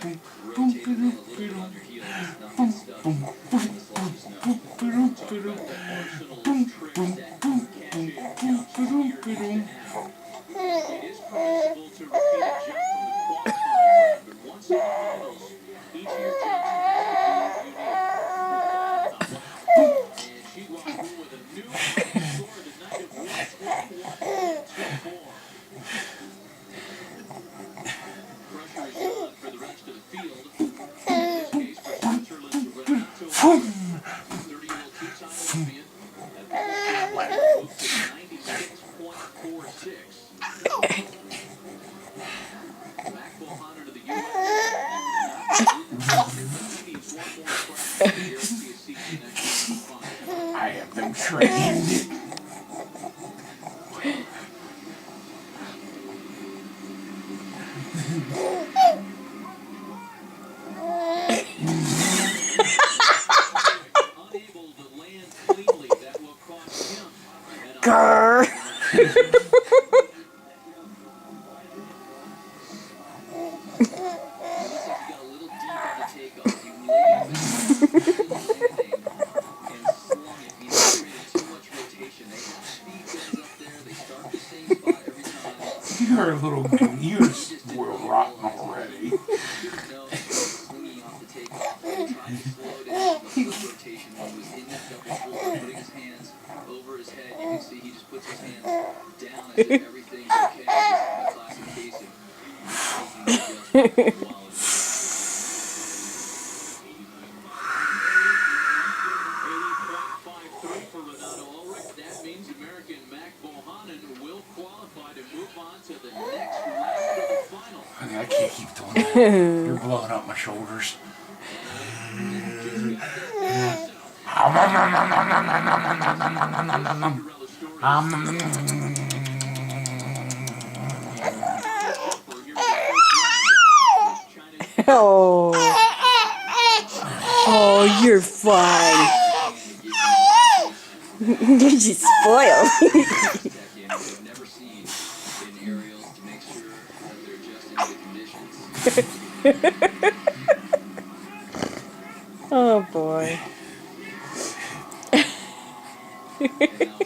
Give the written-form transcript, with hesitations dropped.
Rotating a little bit on your heel is nothing stuffy in the slightest no. Talk about the arsenal of tricks that you can count years to have. It is permissible to repeat a jump from the qualifying round, but once in the finals, each of your jumps has to be unique. And she walked through with a new final score of the night of 121.24. Pressure is on for the rest of the field. In this case, for Switzerland's Renato, 30-year-old two-time Olympian. That moves to 96.46. Mac Bohanna to the U.S. I have them trained. Unable to land cleanly, that will cost him. Grrr. You're a little you're rotten already. Over his head, you can see he just puts his hands down as if everything's okay. A classic case of taking adjustment. For Renato Ulrich, that means American Mac Bohanna will qualify to move on to the next round of the final. Honey, I can't keep doing that. You're blowing up my shoulders. Oh. Oh, you're fine. You're just spoiled. Never seen in aerials to make sure that they're adjusting to conditions. Oh boy. And now